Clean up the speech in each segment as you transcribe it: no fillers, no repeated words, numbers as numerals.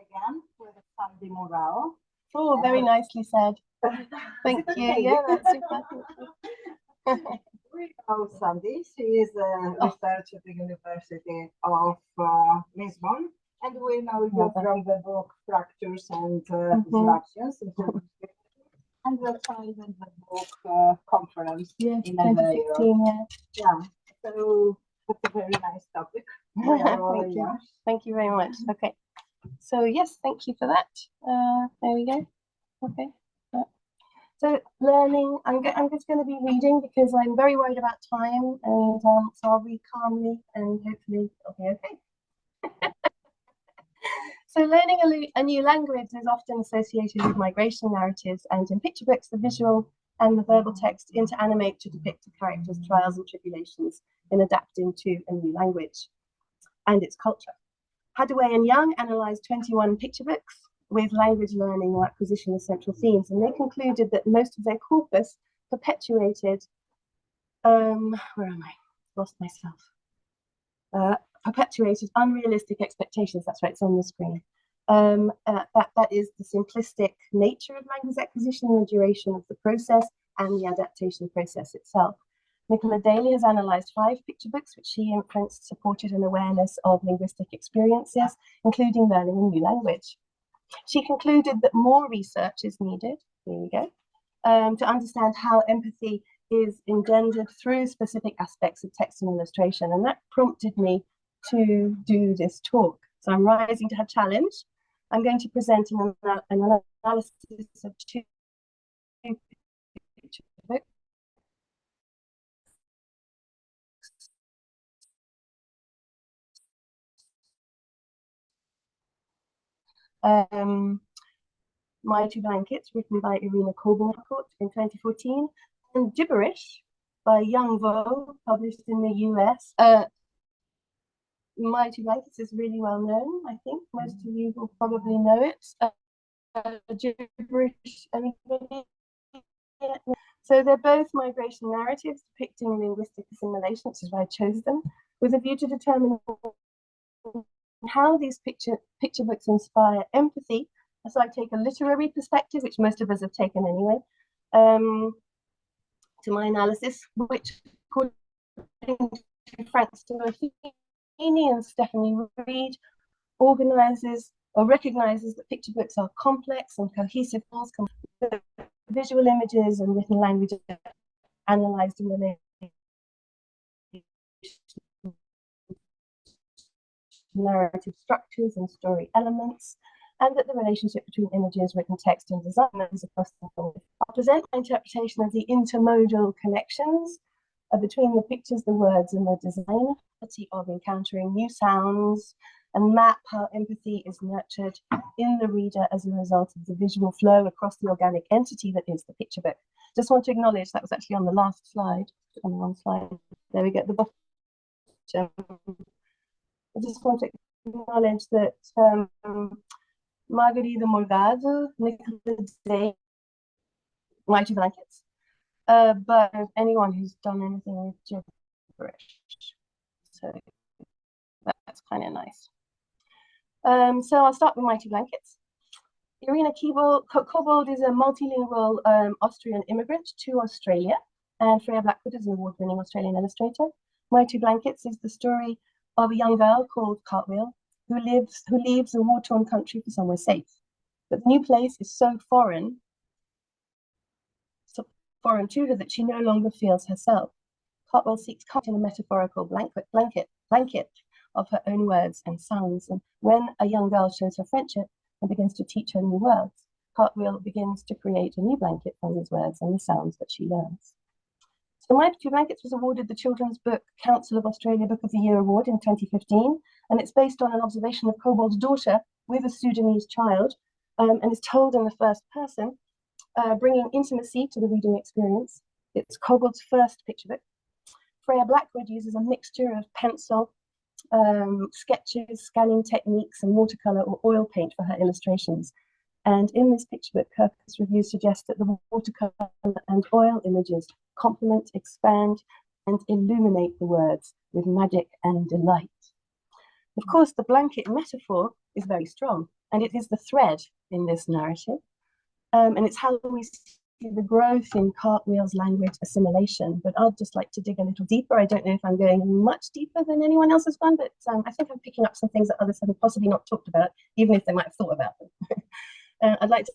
again with Sandie Mourão. Oh, very nicely said. Thank you. Yeah, that's super. We know Sandie. She is a researcher at the University of Lisbon, and we know you from the book Fractures and Disruptions. And we're founding the book conference in 2016. Yeah, so that's a very nice topic. Thank you. Thank you very much. Okay, so yes, thank you for that. There we go. Okay. So learning, I'm just going to be reading because I'm very worried about time, and so I'll read calmly and hopefully it'll be okay. So learning a new language is often associated with migration narratives, and in picture books, the visual and the verbal text interanimate to depict a character's trials and tribulations in adapting to a new language and its culture. Hadaway and Young analysed 21 picture books with language learning or acquisition as central themes, and they concluded that most of their corpus perpetuated, where am I? Lost myself. Perpetuated unrealistic expectations. That's right, it's on the screen. That is the simplistic nature of language acquisition, the duration of the process, and the adaptation process itself. Nicola Daly has analysed 5 picture books which she influenced, supported an awareness of linguistic experiences, including learning a new language. She concluded that more research is needed, here we go, to understand how empathy is engendered through specific aspects of text and illustration, and that prompted me to do this talk. So I'm rising to her challenge. I'm going to present an analysis of 2 picture books. My Two Blankets, written by Irina Kobold in 2014, and Gibberish by Young Vo, published in the US. My Two Blankets is really well known. I think most of you will probably know it. Gibberish, anybody? So they're both migration narratives depicting linguistic assimilation, which is why I chose them, with a view to determine how these picture books inspire empathy. So I take a literary perspective, which most of us have taken anyway, to my analysis, which, according to Frank Stolfini and Stephanie Reed, organizes or recognizes that picture books are complex and cohesive wholes, visual images and written language analyzed in relation narrative structures and story elements, and that the relationship between images, written text, and design is across the board. I'll present my interpretation of the intermodal connections between the pictures, the words, and the design, of encountering new sounds, and map how empathy is nurtured in the reader as a result of the visual flow across the organic entity that is the picture book. Just want to acknowledge that was actually on the last slide, on the wrong slide. There we go, the bottom. I just want to acknowledge that Margarida Morgado, Nicola Day, My Two Blankets, but anyone who's done anything with gibberish. So that's kind of nice. So I'll start with My Two Blankets. Irina Kobold is a multilingual Austrian immigrant to Australia, and Freya Blackwood is an award-winning Australian illustrator. My Two Blankets is the story of a young girl called Cartwheel who leaves a war-torn country for somewhere safe. But the new place is so foreign to her that she no longer feels herself. Cartwheel seeks comfort in a metaphorical blanket of her own words and sounds. And when a young girl shows her friendship and begins to teach her new words, Cartwheel begins to create a new blanket from these words and the sounds that she learns. So My Two Blankets was awarded the Children's Book Council of Australia Book of the Year Award in 2015, and it's based on an observation of Kobold's daughter with a Sudanese child, and is told in the first person, bringing intimacy to the reading experience. It's Kobold's first picture book. Freya Blackwood uses a mixture of pencil, sketches, scanning techniques, and watercolor or oil paint for her illustrations. And in this picture book, Kirkus reviews suggest that the watercolor and oil images complement, expand, and illuminate the words with magic and delight. Of course, the blanket metaphor is very strong, and it is the thread in this narrative. And it's how we see the growth in Cartwheel's language assimilation. But I'd just like to dig a little deeper. I don't know if I'm going much deeper than anyone else has gone, but I think I'm picking up some things that others have possibly not talked about, even if they might have thought about them. I'd like to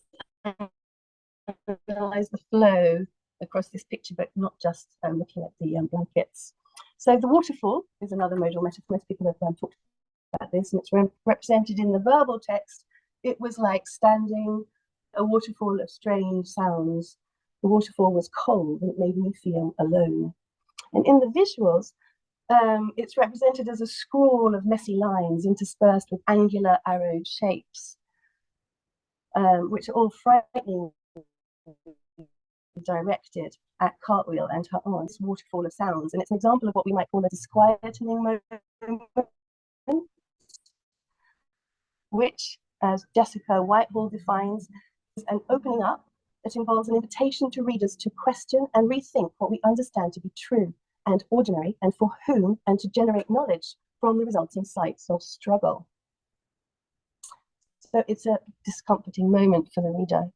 analyze the flow across this picture book, not just looking at the blankets. So the waterfall is another modal metaphor. Most people have talked about this, and it's represented in the verbal text. It was like standing a waterfall of strange sounds. The waterfall was cold and it made me feel alone. And in the visuals, it's represented as a scroll of messy lines interspersed with angular arrowed shapes, which are all frightening, directed at Cartwheel and her aunt, this waterfall of sounds. And it's an example of what we might call a disquietening moment, which, as Jessica Whitehall defines, is an opening up that involves an invitation to readers to question and rethink what we understand to be true and ordinary, and for whom, and to generate knowledge from the resulting sights of struggle. So it's a discomforting moment for the reader.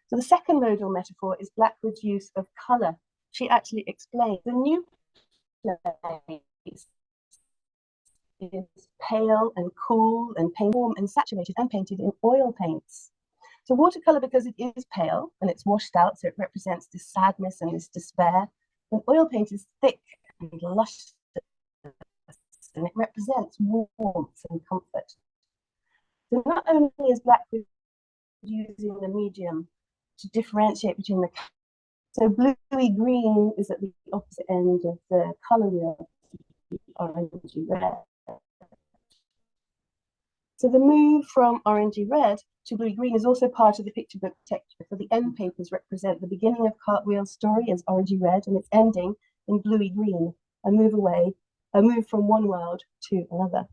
So the second modal metaphor is Blackwood's use of colour. She actually explains the new place is pale and cool and warm and saturated and painted in oil paints. So watercolour, because it is pale and it's washed out, so it represents this sadness and this despair. And oil paint is thick and lustrous, and it represents warmth and comfort. So not only is Blackwood using the medium to differentiate between the, so bluey green is at the opposite end of the colour wheel, orangey red. So the move from orangey red to bluey green is also part of the picture book texture. So the end papers represent the beginning of Cartwheel's story as orangey red and its ending in bluey green, a move from one world to another.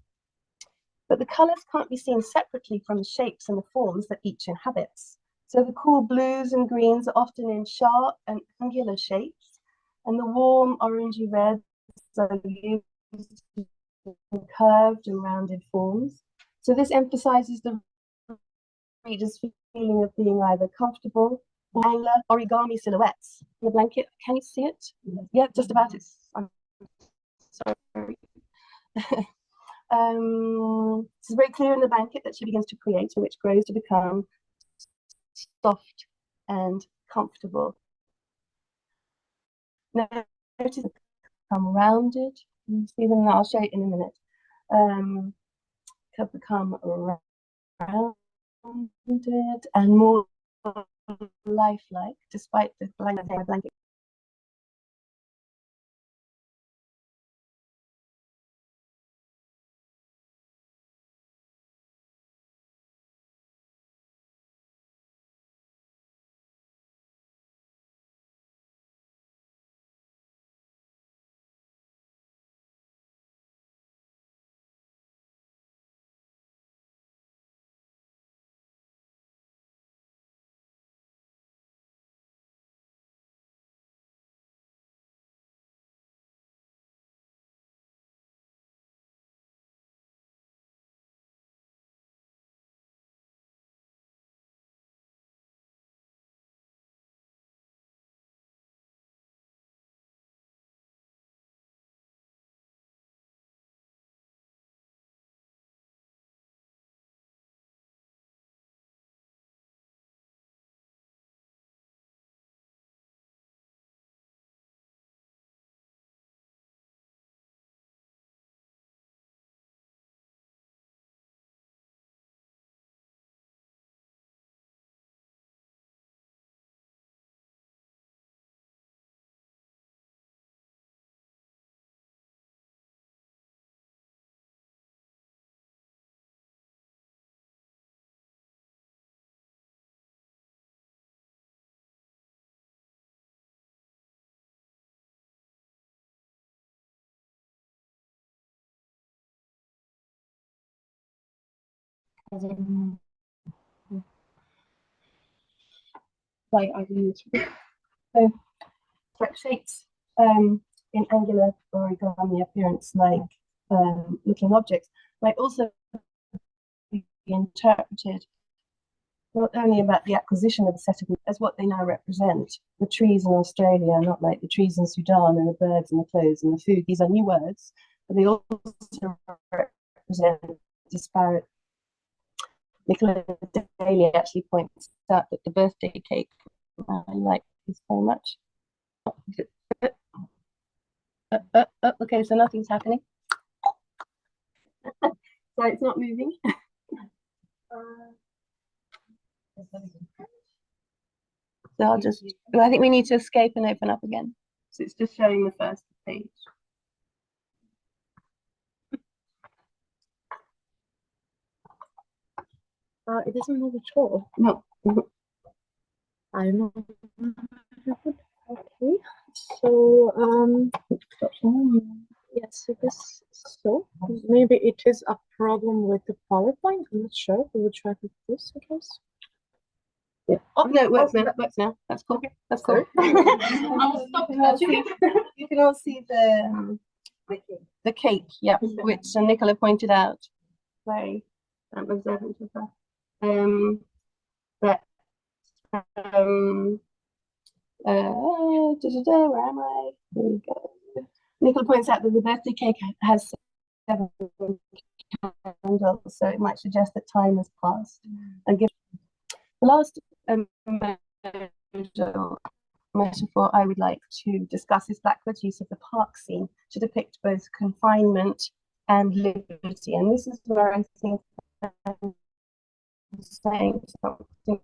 But the colours can't be seen separately from the shapes and the forms that each inhabits. So the cool blues and greens are often in sharp and angular shapes, and the warm orangey reds are used in curved and rounded forms. So this emphasizes the reader's feeling of being either comfortable or angular origami silhouettes. The blanket, can you see it? Yeah, just about it. I'm sorry. It's very clear in the blanket that she begins to create, which grows to become soft and comfortable. Now, notice it become rounded. You see them now, I'll show you in a minute. Can become rounded and more lifelike, despite the blanket. Like I've used. So shapes in angular origami appearance, like looking objects, might also be interpreted not only about the acquisition of the set of as what they now represent. The trees in Australia are not like the trees in Sudan, and the birds and the clothes and the food. These are new words, but they also represent disparate. Nicola Daly actually points out that the birthday cake, I like this very much. Okay, so nothing's happening. So it's not moving. So I'll just, I think we need to escape and open up again. So it's just showing the first page. It doesn't move at all. No. I don't know. Okay, so yes, I guess so. Maybe it is a problem with the PowerPoint. I'm not sure. We will try with this, I guess. Yeah. Oh no, it works now. It works now. That's cool. That's cool. I'll stop. You can all see the cake. Yeah, which Nicola pointed out. Very observant of that. Where am I? There we go. Nicola points out that the birthday cake has 7 candles, so it might suggest that time has passed. And give the last metaphor I would like to discuss is Blackwood's use of the park scene to depict both confinement and liberty. And this is where I think I'm saying something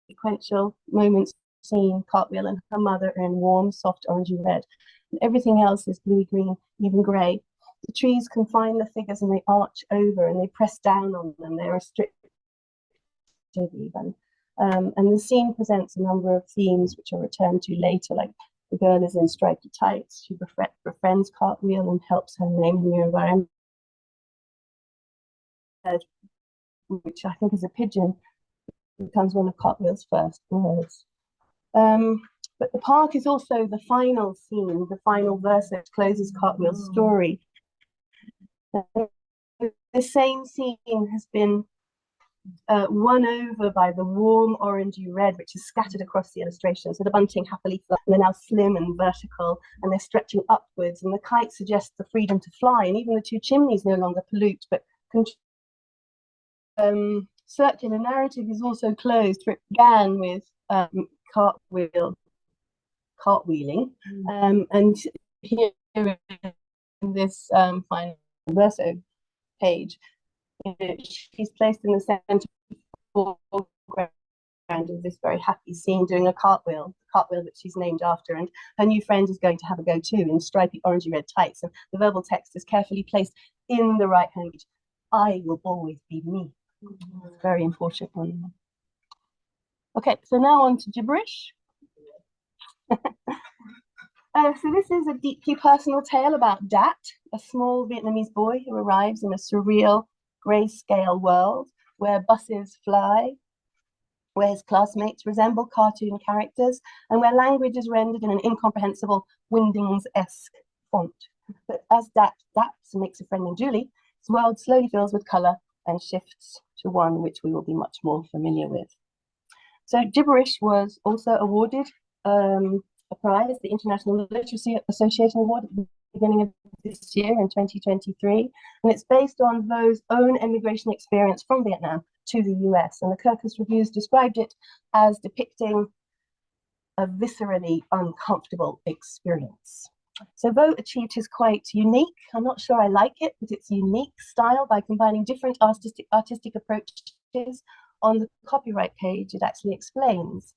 sequential moments seen Cartwheel and her mother are in warm, soft orangey red. And everything else is bluey green, even grey. The trees confine the figures and they arch over and they press down on them. They restrict even. And the scene presents a number of themes which are returned to later, like the girl is in stripy tights, she befriends Cartwheel and helps her name a new environment, which I think is a pigeon, becomes one of Cartwheel's first words. But the park is also the final scene, the final verse that closes Cartwheel's story. The same scene has been won over by the warm orangey red, which is scattered across the illustration. So the bunting happily fly, and they're now slim and vertical, and they're stretching upwards, and the kite suggests the freedom to fly, and even the 2 chimneys no longer pollute, but circular narrative is also closed, for it began with cartwheeling, and here in this final verso page, she's placed in the center foreground of this very happy scene doing a cartwheel that she's named after, and her new friend is going to have a go too in stripy orangey red tights, and the verbal text is carefully placed in the right hand. I will always be me. Very important one. Okay, so now on to gibberish. So this is a deeply personal tale about Dat, a small Vietnamese boy who arrives in a surreal grayscale world where buses fly, where his classmates resemble cartoon characters, and where language is rendered in an incomprehensible Wingdings-esque font. But as Dat adapts and makes a friend named Julie, his world slowly fills with colour and shifts to one which we will be much more familiar with. So gibberish was also awarded a prize, the International Literacy Association Award, at the beginning of this year in 2023, and it's based on Vo's own emigration experience from Vietnam to the US, and the Kirkus Reviews described it as depicting a viscerally uncomfortable experience. So Vo achieved his quite unique, I'm not sure I like it, but it's unique style by combining different artistic approaches. On the copyright page, it actually explains.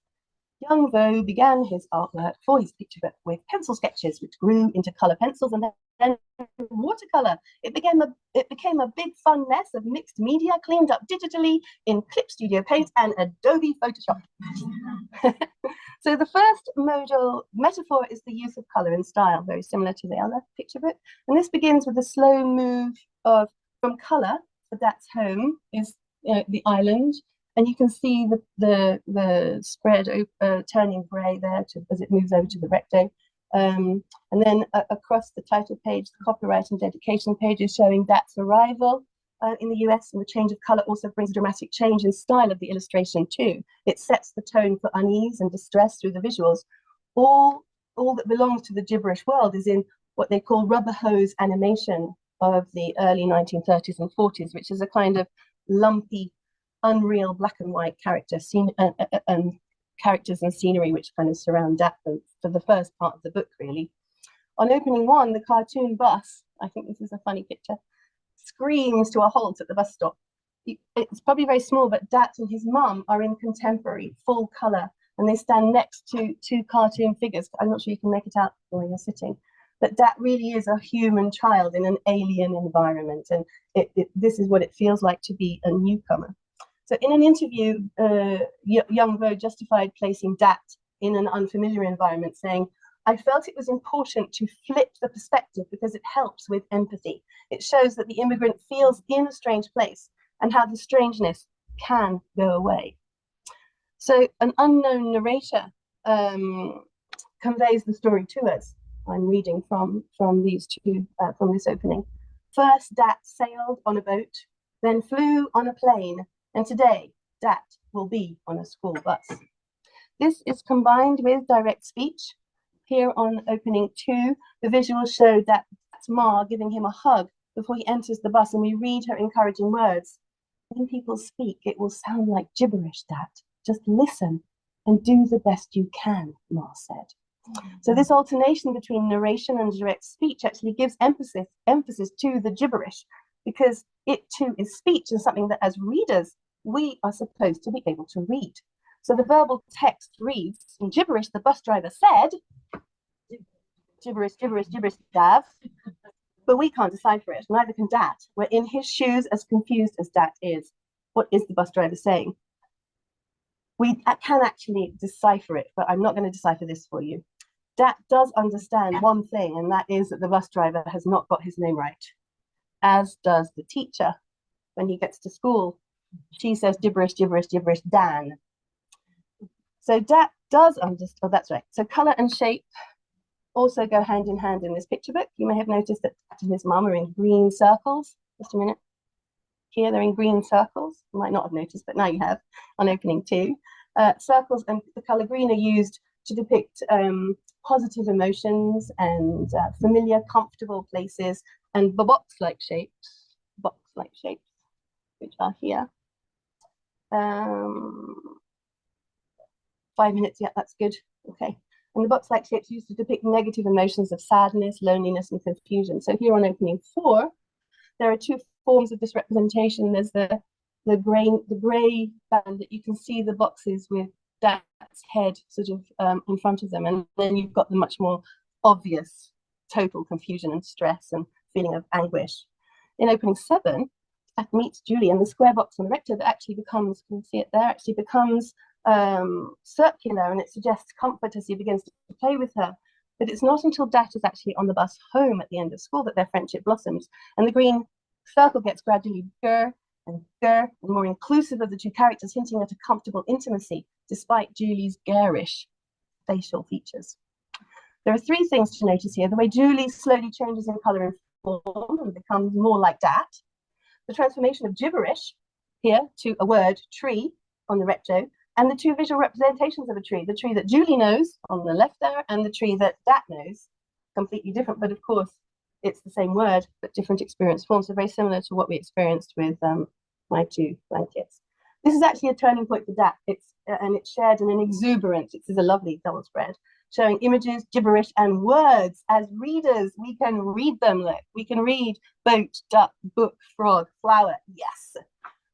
Young Vo began his artwork for his picture book with pencil sketches, which grew into colour pencils and then watercolour. It became a big fun mess of mixed media, cleaned up digitally in Clip Studio Paint and Adobe Photoshop. So the first modal metaphor is the use of colour and style, very similar to the other picture book. And this begins with a slow move from colour. So that's home, is the island. And you can see the spread turning grey there as it moves over to the recto. And then across the title page, the copyright and dedication page is showing Dat's arrival in the US, and the change of color also brings a dramatic change in style of the illustration too. It sets the tone for unease and distress through the visuals. All that belongs to the gibberish world is in what they call rubber hose animation of the early 1930s and 40s, which is a kind of lumpy, unreal black and white character scene and characters and scenery which kind of surround that for the first part of the book, really. On opening 1, the cartoon bus, I think this is a funny picture, screams to a halt at the bus stop. It's probably very small, but Dat and his mum are in contemporary, full color, and they stand next to 2 cartoon figures. I'm not sure you can make it out where you're sitting, but Dat really is a human child in an alien environment, and this is what it feels like to be a newcomer. So in an interview, young Vogue justified placing Dat in an unfamiliar environment, saying, "I felt it was important to flip the perspective because it helps with empathy. It shows that the immigrant feels in a strange place and how the strangeness can go away." So an unknown narrator conveys the story to us. I'm reading from these 2, from this opening. First, Dat sailed on a boat, then flew on a plane, and today, Dat will be on a school bus. This is combined with direct speech. Here on opening 2, the visuals show Dat's ma giving him a hug before he enters the bus, and we read her encouraging words. "When people speak, it will sound like gibberish, Dat. Just listen and do the best you can," Ma said. So this alternation between narration and direct speech actually gives emphasis to the gibberish, because it too is speech and something that as readers, we are supposed to be able to read. So the verbal text reads, in gibberish, the bus driver said, gibberish, gibberish, gibberish, Dav. But we can't decipher it, neither can Dat. We're in his shoes, as confused as Dat is. What is the bus driver saying? We can actually decipher it, but I'm not going to decipher this for you. Dat does understand one thing, and that is that the bus driver has not got his name right, as does the teacher. When he gets to school, she says gibberish, gibberish, gibberish, Dan. So Dat does understand, oh, that's right. So color and shape also go hand in hand in this picture book. You may have noticed that Dat and his mum are in green circles. Just a minute. Here they're in green circles. You might not have noticed, but now you have on opening 2. Circles and the color green are used to depict positive emotions and familiar, comfortable places, and box-like shapes, which are here. 5 minutes, yeah, that's good. Okay. And the box-like shapes used to depict negative emotions of sadness, loneliness, and confusion. So here on opening 4, there are 2 forms of this representation. There's the grey band that you can see the boxes with Dat's head sort of in front of them, and then you've got the much more obvious total confusion and stress and feeling of anguish. In opening 7, Dat meets Julie, and the square box on the recto that actually becomes, can you see it there, actually becomes circular, and it suggests comfort as he begins to play with her. But it's not until Dat is actually on the bus home at the end of school that their friendship blossoms, and the green circle gets gradually bigger and more inclusive of the 2 characters, hinting at a comfortable intimacy despite Julie's garish facial features. There are 3 things to notice here: the way Julie slowly changes in color and form and becomes more like Dat, the transformation of gibberish here to a word, tree, on the recto, and the 2 visual representations of a tree, the tree that Julie knows on the left there and the tree that Dat knows, completely different, but of course it's the same word, but different experience forms. So very similar to what we experienced with my 2 blankets. This is actually a turning point for Dat. And it's shared in an exuberance. This is a lovely double spread, showing images, gibberish, and words. As readers, we can read them. Look, we can read boat, duck, book, frog, flower. Yes.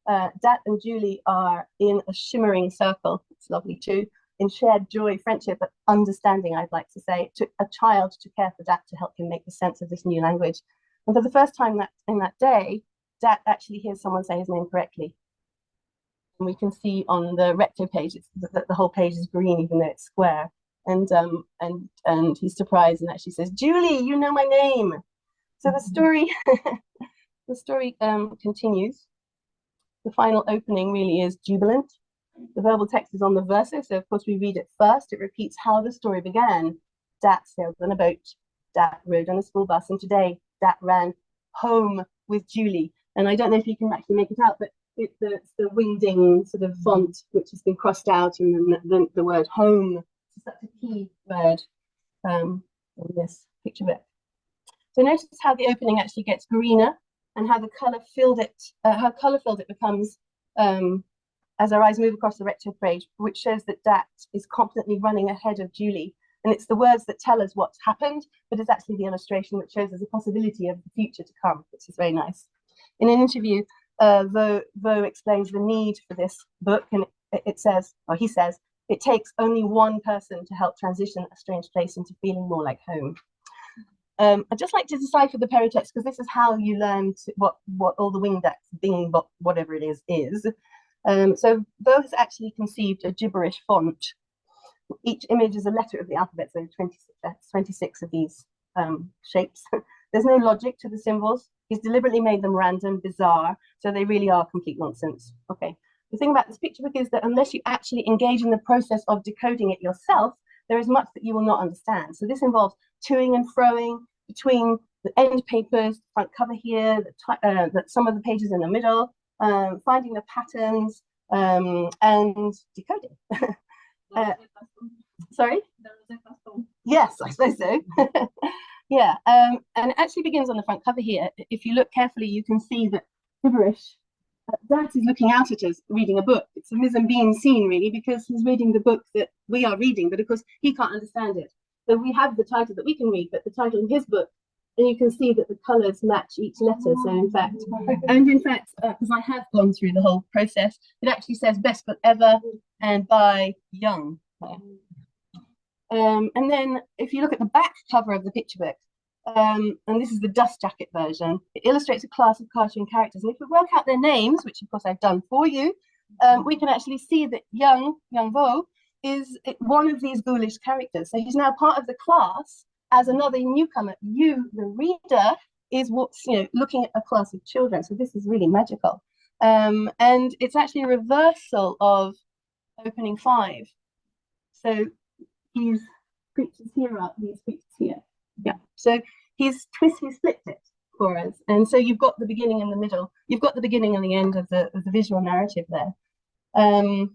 Dat and Julie are in a shimmering circle. It's lovely too. In shared joy, friendship, but understanding, I'd like to say. It took a child to care for Dat to help him make the sense of this new language. And for the first time in that day, Dat actually hears someone say his name correctly. And we can see on the recto page, the whole page is green, even though it's square. And he's surprised and actually says, "Julie, you know my name." So the story, continues. The final opening really is jubilant. The verbal text is on the verso, so of course we read it first. It repeats how the story began. Dat sailed on a boat. Dat rode on a school bus, and today Dat ran home with Julie. And I don't know if you can actually make it out, but it's the wingding sort of font which has been crossed out, and then the word home. So that's a key word in this picture book. So notice how the opening actually gets greener, and how the colour filled it, becomes as our eyes move across the recto page, which shows that Dat is confidently running ahead of Julie. And it's the words that tell us what's happened, but it's actually the illustration which shows us a possibility of the future to come, which is very nice. In an interview, Vo explains the need for this book, and it says, or he says, it takes only one person to help transition a strange place into feeling more like home. I'd just like to decipher the paratext, because this is how you learn what all the wingdats, whatever it is. So Vo has actually conceived a gibberish font. Each image is a letter of the alphabet, so 26 of these shapes. There's no logic to the symbols. He's deliberately made them random, bizarre, so they really are complete nonsense. Okay. The thing about this picture book is that unless you actually engage in the process of decoding it yourself, there is much that you will not understand. So this involves toing and froing between the end papers, front cover here, some of the pages in the middle, finding the patterns, and decoding. Sorry? Yes, I suppose so. Yeah, and it actually begins on the front cover here. If you look carefully, you can see that gibberish. Dat is looking out at us, reading a book. It's a mise en scene scene, really, because he's reading the book that we are reading, but of course he can't understand it. So we have the title that we can read, but the title in his book, and you can see that the colours match each letter. So in fact, because I have gone through the whole process, it actually says best book ever and by Young. And then if you look at the back cover of the picture book, and this is the dust jacket version, it illustrates a class of cartoon characters. And if we work out their names, which of course I've done for you, we can actually see that Young Vo, is one of these ghoulish characters. So he's now part of the class as another newcomer. You, the reader, is what's looking at a class of children. So this is really magical. And it's actually a reversal of opening 5. So these creatures here are these creatures here. Yeah. So he's flipped it for us. And so you've got the beginning and the middle. You've got the beginning and the end of the visual narrative there. And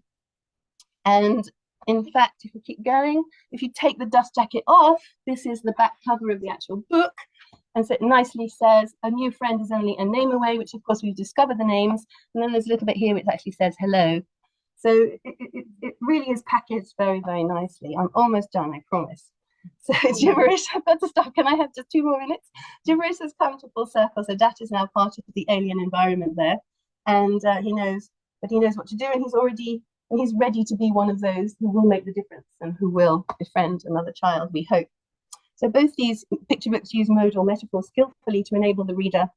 in fact, if we keep going, if you take the dust jacket off, this is the back cover of the actual book. And so it nicely says, a new friend is only a name away, which of course we've discovered the names. And then there's a little bit here which actually says hello. So it really is packaged very, very nicely. I'm almost done, I promise. So gibberish, I've got to stop. Can I have just 2 more minutes? Gibberish has come to full circle. So Dat is now part of the alien environment there. And he knows what to do. And he's ready to be one of those who will make the difference and who will befriend another child, we hope. So both these picture books use modal metaphors skillfully to enable the reader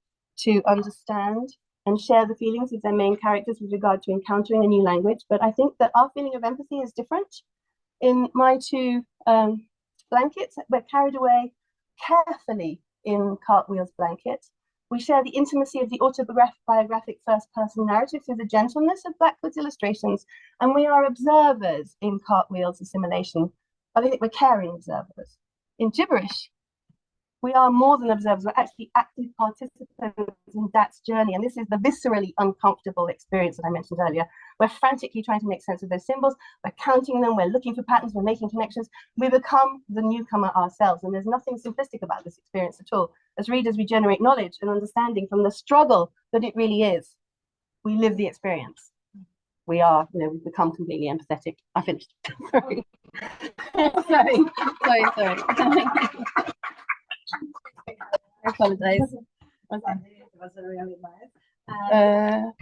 to understand and share the feelings of their main characters with regard to encountering a new language. But I think that our feeling of empathy is different. In my 2 blankets, we're carried away carefully in Cartwheel's blanket. We share the intimacy of the autobiographic first-person narrative through the gentleness of Blackwood's illustrations, and we are observers in Cartwheel's assimilation. But I think we're caring observers. In Gibberish, we are more than observers, we're actually active participants in Dat's journey, and this is the viscerally uncomfortable experience that I mentioned earlier. We're frantically trying to make sense of those symbols, we're counting them, we're looking for patterns, we're making connections. We become the newcomer ourselves, and there's nothing simplistic about this experience at all. As readers, we generate knowledge and understanding from the struggle that it really is. We live the experience. We are, we become completely empathetic. I finished. Sorry. sorry. I apologize. It was really nice. Now